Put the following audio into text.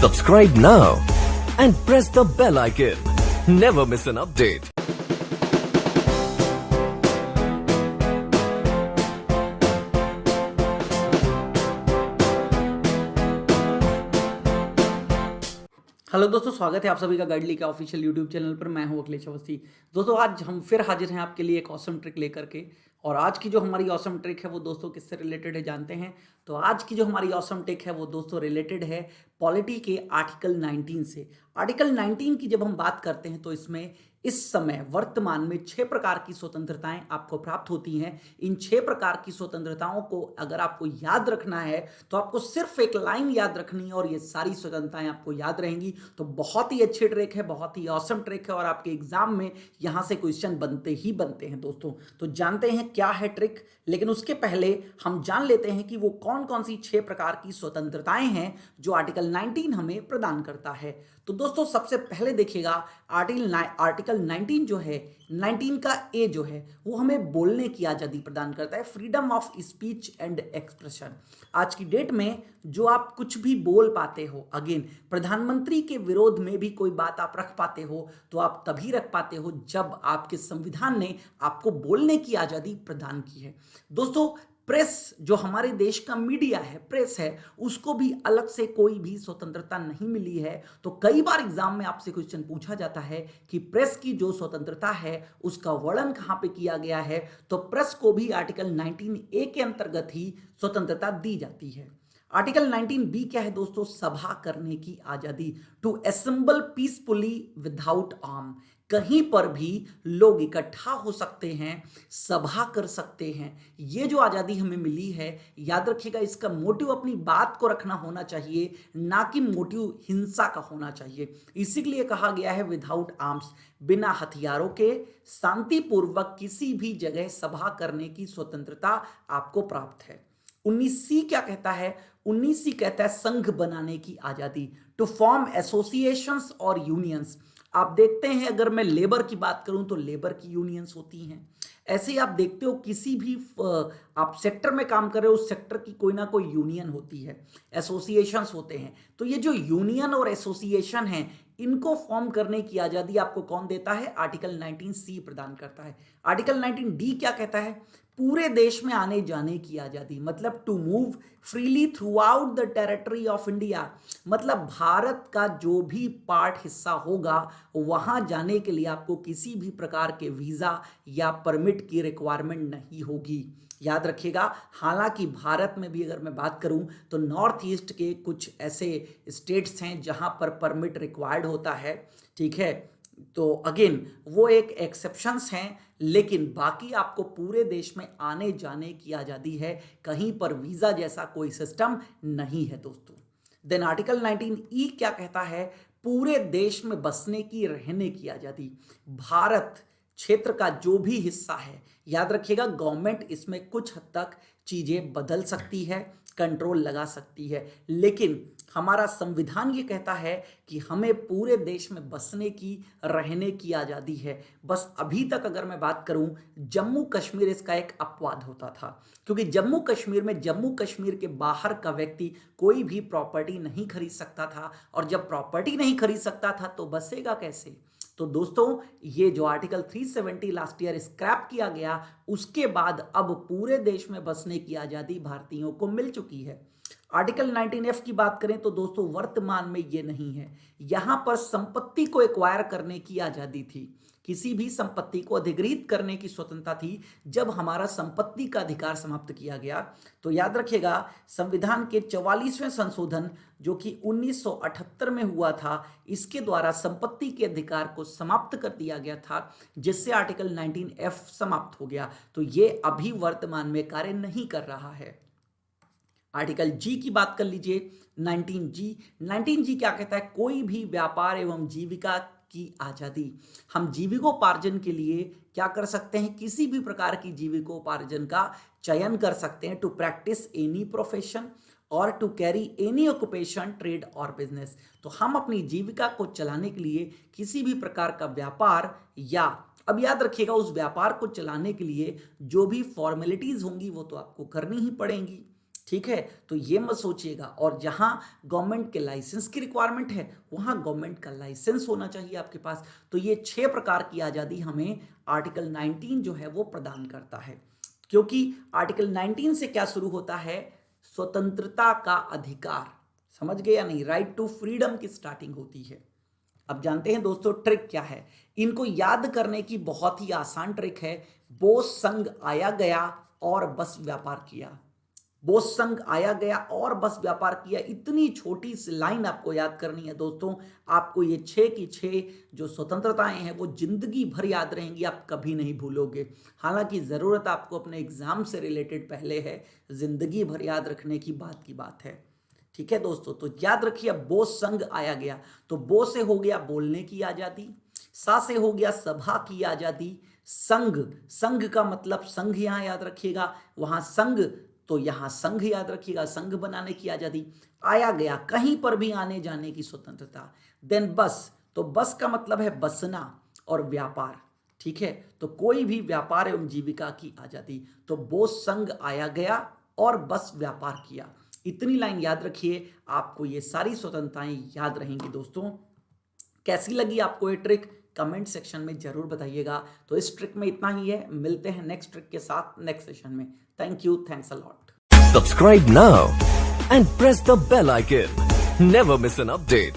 Subscribe now and press the bell icon. Never miss an update. Hello दोस्तों, स्वागत है आप सभी का गाइडली के ऑफिशियल यूट्यूब चैनल पर। मैं हूं अखिलेश अवस्थी। दोस्तों, आज हम फिर हाजिर हैं आपके लिए एक ऑसम ट्रिक लेकर के। और आज की जो हमारी ऑसम ट्रिक है वो दोस्तों किससे रिलेटेड है जानते हैं। तो आज की जो हमारी ऑसम ट्रिक है वो दोस्तों रिलेटेड है पॉलिटी के आर्टिकल 19 से। आर्टिकल 19 की जब हम बात करते हैं तो इसमें इस समय वर्तमान में 6 प्रकार की स्वतंत्रताएं आपको प्राप्त होती हैं। इन 6 प्रकार की स्वतंत्रताओं को अगर आपको याद रखना है तो आपको सिर्फ एक लाइन याद रखनी है और ये सारी स्वतंत्रताएं आपको याद रहेंगी। तो बहुत ही अच्छी ट्रिक है, बहुत ही ऑसम ट्रिक है और आपके एग्जाम में यहां से क्वेश्चन बनते ही बनते हैं दोस्तों। तो जानते हैं क्या है ट्रिक, लेकिन उसके पहले हम जान लेते हैं कि वो कौन कौन सी 6 प्रकार की स्वतंत्रताएं हैं जो आर्टिकल 19 हमें प्रदान करता है। तो दोस्तों, सबसे पहले देखिएगा आर्टिकल 19 जो है, 19 का ए जो है वो हमें बोलने की आजादी प्रदान करता है, freedom of speech and expression. आज की डेट में जो आप कुछ भी बोल पाते हो, अगेन प्रधानमंत्री के विरोध में भी कोई बात आप रख पाते हो तो आप तभी रख पाते हो जब आपके संविधान ने आपको बोलने की आजादी प्रदान की है। दोस्तों, प्रेस जो हमारे देश का मीडिया है, प्रेस है, उसको भी अलग से कोई भी स्वतंत्रता नहीं मिली है। तो कई बार एग्जाम में आपसे क्वेश्चन पूछा जाता है कि प्रेस की जो स्वतंत्रता है उसका वर्णन कहां पे किया गया है। तो प्रेस को भी आर्टिकल 19A के अंतर्गत ही स्वतंत्रता दी जाती है। आर्टिकल 19B क्या है दोस्तों? सभा करने की आजादी, to assemble peacefully without arm. कहीं पर भी लोग इकट्ठा हो सकते हैं, सभा कर सकते हैं। ये जो आजादी हमें मिली है, याद रखिएगा, इसका मोटिव अपनी बात को रखना होना चाहिए, ना कि मोटिव हिंसा का होना चाहिए। इसीलिए कहा गया है विदाउट आर्म्स, बिना हथियारों के शांतिपूर्वक किसी भी जगह सभा करने की स्वतंत्रता आपको प्राप्त है। 19C क्या कहता है? 19C कहता है संघ बनाने की आजादी, टू फॉर्म एसोसिएशंस और यूनियंस। आप देखते हैं, अगर मैं लेबर की बात करूं तो लेबर की यूनियंस होती हैं। ऐसे ही आप देखते हो किसी भी आप सेक्टर में काम कर रहे हो, उस सेक्टर की कोई ना कोई यूनियन होती है, एसोसिएशंस होते हैं। तो ये जो यूनियन और एसोसिएशन हैं, इनको फॉर्म करने की आजादी आपको कौन देता है? आर्टिकल 19C प्रदान करता है। आर्टिकल 19D क्या कहता है? पूरे देश में आने जाने की आजादी, मतलब to move freely throughout the territory of India. मतलब भारत का जो भी पार्ट हिस्सा होगा वहां जाने के लिए आपको किसी भी प्रकार के वीजा या परमिट की रिक्वायरमेंट नहीं होगी। याद रखिएगा, हालांकि भारत में भी अगर मैं बात करूं तो नॉर्थ ईस्ट के कुछ ऐसे स्टेट्स हैं जहां पर परमिट रिक्वायर्ड होता है, ठीक है। तो अगेन वो एक एक्सेप्शंस हैं, लेकिन बाकी आपको पूरे देश में आने जाने की आजादी है। कहीं पर वीजा जैसा कोई सिस्टम नहीं है दोस्तों। देन आर्टिकल 19E क्या कहता है? पूरे देश में बसने की, रहने की आजादी। भारत क्षेत्र का जो भी हिस्सा है, याद रखिएगा, गवर्नमेंट इसमें कुछ हद तक चीजें बदल सकती है, कंट्रोल लगा सकती है, लेकिन हमारा संविधान ये कहता है कि हमें पूरे देश में बसने की, रहने की आजादी है। बस अभी तक अगर मैं बात करूं, जम्मू कश्मीर इसका एक अपवाद होता था, क्योंकि जम्मू कश्मीर में जम्मू कश्मीर के बाहर का व्यक्ति कोई भी प्रॉपर्टी नहीं खरीद सकता था, और जब प्रॉपर्टी नहीं खरीद सकता था तो बसेगा कैसे? तो दोस्तों, ये जो आर्टिकल 370 लास्ट ईयर स्क्रैप किया गया, उसके बाद अब पूरे देश में बसने की आजादी भारतीयों को मिल चुकी है। आर्टिकल 19F की बात करें तो दोस्तों वर्तमान में ये नहीं है। यहां पर संपत्ति को एक्वायर करने की आजादी थी, किसी भी संपत्ति को अधिग्रहित करने की स्वतंत्रता थी। जब हमारा संपत्ति का अधिकार समाप्त किया गया तो याद रखिएगा, संविधान के 44वें संशोधन जो कि 1978 में हुआ था, इसके द्वारा संपत्ति के अधिकार को समाप्त कर दिया गया था, जिससे आर्टिकल 19F समाप्त हो गया। तो ये अभी वर्तमान में कार्य नहीं कर रहा है। आर्टिकल G की बात कर लीजिए, 19G क्या कहता है? कोई भी व्यापार एवं जीविका की आजादी। हम जीविकोपार्जन के लिए क्या कर सकते हैं? किसी भी प्रकार की जीविकोपार्जन का चयन कर सकते हैं, टू प्रैक्टिस एनी प्रोफेशन और to carry any occupation, trade और बिजनेस। तो हम अपनी जीविका को चलाने के लिए किसी भी प्रकार का व्यापार, या अब याद रखिएगा, उस व्यापार को चलाने के लिए जो भी फॉर्मेलिटीज होंगी वो तो आपको करनी ही पड़ेंगी। ठीक है, तो ये मत सोचिएगा। और जहां गवर्नमेंट के लाइसेंस की रिक्वायरमेंट है वहां गवर्नमेंट का लाइसेंस होना चाहिए आपके पास। तो ये 6 प्रकार की आज़ादी हमें आर्टिकल 19 जो है वो प्रदान करता है, क्योंकि आर्टिकल 19 से क्या शुरू होता है, स्वतंत्रता का अधिकार। समझ गए या नहीं, राइट टू फ्रीडम की स्टार्टिंग होती है। अब जानते हैं दोस्तों ट्रिक क्या है, इनको याद करने की बहुत ही आसान ट्रिक है। बोस संघ आया गया और बस व्यापार किया। बोस संघ आया गया और बस व्यापार किया, इतनी छोटी सी लाइन आपको याद करनी है दोस्तों। आपको ये 6 की 6 जो स्वतंत्रताएं हैं वो जिंदगी भर याद रहेंगी, आप कभी नहीं भूलोगे। हालांकि ज़रूरत आपको अपने एग्जाम से रिलेटेड पहले है, जिंदगी भर याद रखने की बात है। ठीक है दोस्तों, तो याद रखिए बोस संघ आया गया, तो बो से हो गया बोलने की आज़ादी, सा से हो गया सभा की आज़ादी, संघ, संघ का मतलब संघ यहाँ याद रखिएगा, वहां संघ तो यहां संघ याद रखिएगा, संघ बनाने की आज़ादी। आया गया कहीं पर भी आने जाने की स्वतंत्रता। देन बस, तो बस का मतलब है बसना और व्यापार। ठीक है, तो कोई भी व्यापार एवं जीविका की आज़ादी। तो बोस संघ आया गया और बस व्यापार किया, इतनी लाइन याद रखिए, आपको ये सारी स्वतंत्रताएं याद रहेंगी दोस्तों। कैसी लगी आपको ये ट्रिक कमेंट सेक्शन में जरूर बताइएगा। तो इस ट्रिक में इतना ही है, मिलते हैं नेक्स्ट ट्रिक के साथ नेक्स्ट सेशन में। Thank you, thanks a lot. Subscribe now and press the bell icon. Never miss an update.